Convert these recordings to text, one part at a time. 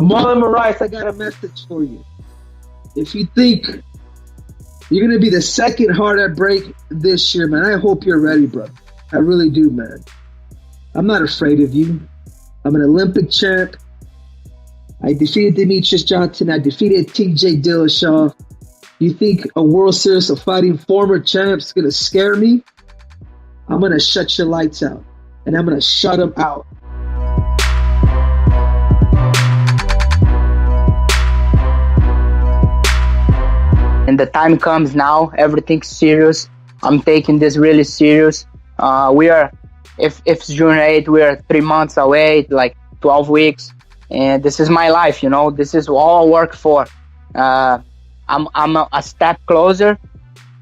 Marlon Moraes, I got a message for you. If you think you're going to be the second hard at break this year, man, I hope you're ready, bro. I really do, man. I'm not afraid of you. I'm an Olympic champ. I defeated Demetrius Johnson. I defeated TJ Dillashaw. You think a World Series of Fighting former champ's going to scare me? I'm going to shut your lights out. And I'm going to shut them out. And the time comes now, everything's serious. I'm taking this really serious. If it's June 8th, we are 3 months away, like 12 weeks. And this is my life, you know, this is all I work for. I'm a step closer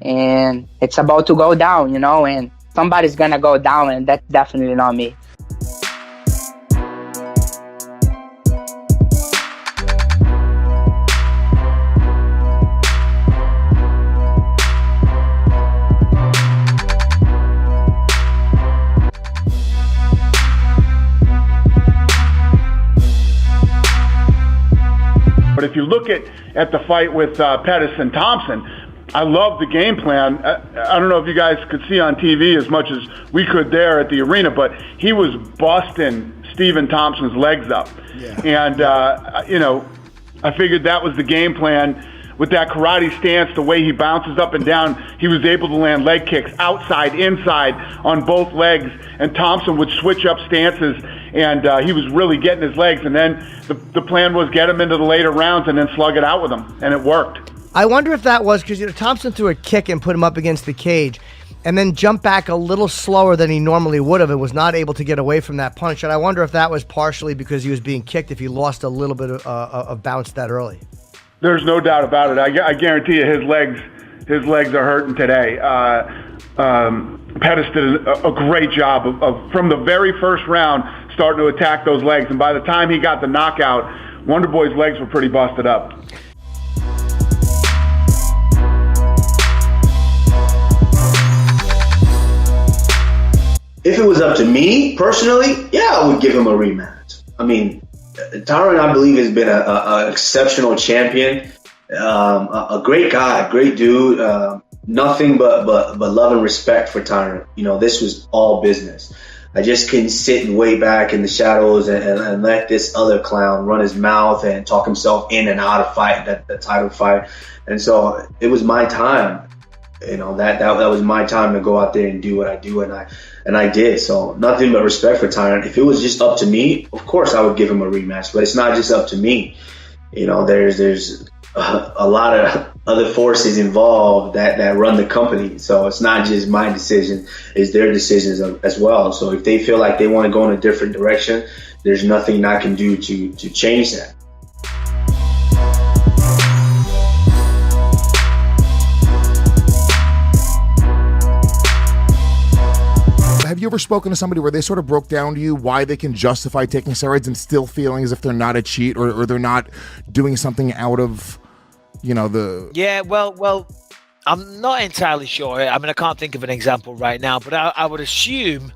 and it's about to go down, you know, and somebody's gonna go down and that's definitely not me. But if you look at the fight with Pettis and Thompson, I love the game plan. I don't know if you guys could see on TV as much as we could there at the arena, but he was busting Stephen Thompson's legs up. Yeah. And, you know, I figured that was the game plan. With that karate stance, the way he bounces up and down, he was able to land leg kicks outside, inside on both legs, and Thompson would switch up stances, and he was really getting his legs. And then the plan was get him into the later rounds and then slug it out with him, and it worked. I wonder if that was because, you know, Thompson threw a kick and put him up against the cage and then jumped back a little slower than he normally would have and was not able to get away from that punch. And I wonder if that was partially because he was being kicked, if he lost a little bit of bounce that early. There's no doubt about it. I guarantee you his legs are hurting today. Pettis did a great job of from the very first round starting to attack those legs. And by the time he got the knockout, Wonderboy's legs were pretty busted up. If it was up to me personally, yeah, I would give him a rematch. I mean, Tyron, I believe, has been an exceptional champion, a great guy, great dude. Nothing but love and respect for Tyron. You know, this was all business. I just couldn't sit and way back in the shadows and let this other clown run his mouth and talk himself in and out of fight, the title fight. And so it was my time. You know, that was my time to go out there and do what I do, and I did. So nothing but respect for Tyron. If it was just up to me, of course I would give him a rematch. But it's not just up to me. You know, there's a lot of other forces involved that run the company. So it's not just my decision; it's their decisions as well. So if they feel like they want to go in a different direction, there's nothing I can do to change that. Have you ever spoken to somebody where they sort of broke down to you why they can justify taking steroids and still feeling as if they're not a cheat or they're not doing something out of, you know, the... Yeah, well, I'm not entirely sure. I mean, I can't think of an example right now, but I would assume,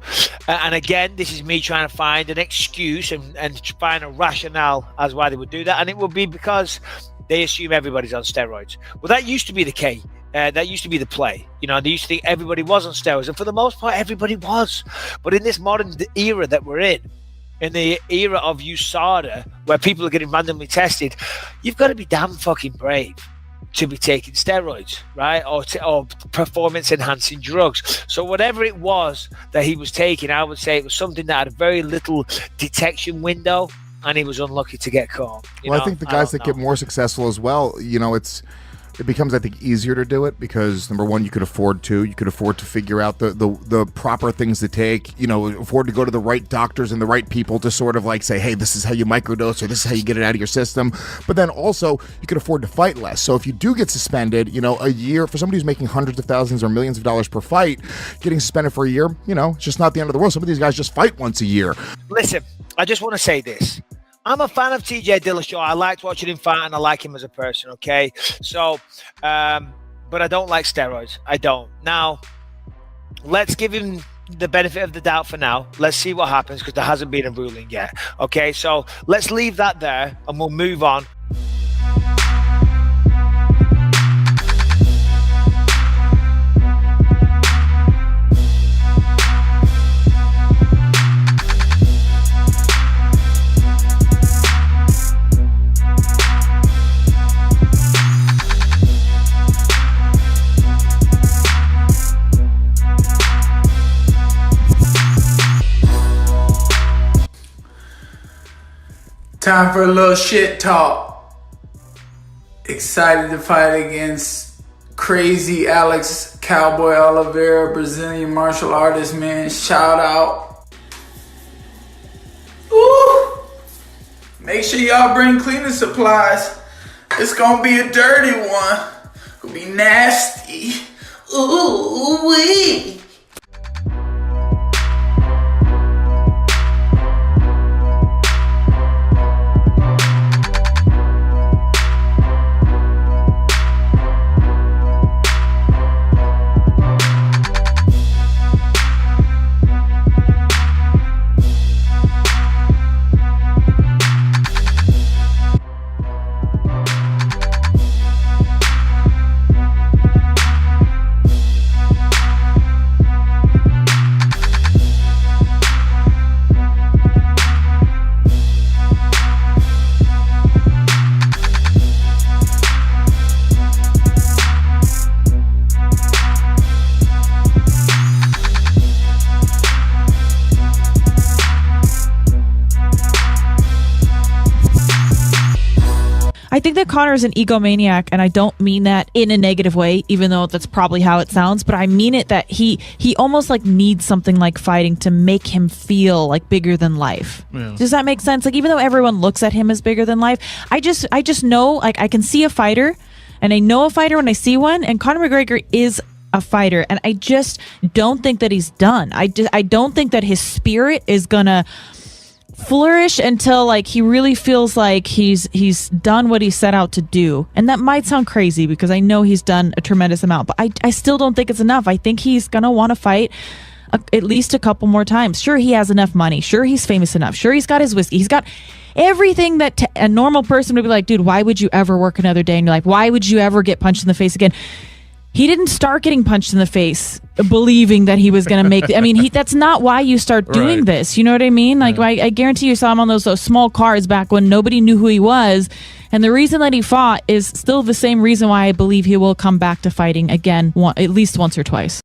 and again, this is me trying to find an excuse and find a rationale as why they would do that, and it would be because they assume everybody's on steroids. Well, that used to be the case. That used to be the play. You know, they used to think everybody was on steroids, and for the most part, everybody was. But in this modern era that we're in the era of USADA, where people are getting randomly tested, you've got to be damn fucking brave to be taking steroids, right? Or performance-enhancing drugs. So whatever it was that he was taking, I would say it was something that had a very little detection window, and he was unlucky to get caught. Well, I think the guys that get more successful as well, you know, it becomes, I think, easier to do it because, number one, you could afford to figure out the proper things to take, you know, afford to go to the right doctors and the right people to sort of like say, hey, this is how you microdose or this is how you get it out of your system. But then also you could afford to fight less. So if you do get suspended, you know, a year, for somebody who's making hundreds of thousands or millions of dollars per fight, getting suspended for a year, you know, it's just not the end of the world. Some of these guys just fight once a year. Listen, I just want to say this. I'm a fan of TJ Dillashaw. I liked watching him fight, and I like him as a person, okay? So, but I don't like steroids. I don't. Now, let's give him the benefit of the doubt for now. Let's see what happens because there hasn't been a ruling yet. Okay, so let's leave that there and we'll move on. Time for a little shit talk. Excited to fight against crazy Alex Cowboy Oliveira, Brazilian martial artist, man. Shout out. Ooh. Make sure y'all bring cleaning supplies. It's gonna be a dirty one. Gonna be nasty. Ooh wee. I think that Conor is an egomaniac, and I don't mean that in a negative way, even though that's probably how it sounds, but I mean it that he almost like needs something like fighting to make him feel like bigger than life. Yeah. Does that make sense? Like, even though everyone looks at him as bigger than life, I just know, like, I can see a fighter, and I know a fighter when I see one, and Conor McGregor is a fighter, and I just don't think that he's done. I don't think that his spirit is gonna flourish until like he really feels like he's done what he set out to do. And that might sound crazy because I know he's done a tremendous amount, but I still don't think it's enough. I think he's gonna want to fight at least a couple more times. Sure, he has enough money. Sure, he's famous enough. Sure, he's got his whiskey. He's got everything that a normal person would be like, dude, why would you ever work another day in your life? Why would you ever get punched in the face again? He didn't start getting punched in the face believing that he was going to make that's not why you start doing this. You know what I mean? Like, I guarantee you saw him on those small cars back when nobody knew who he was. And the reason that he fought is still the same reason why I believe he will come back to fighting again, at least once or twice.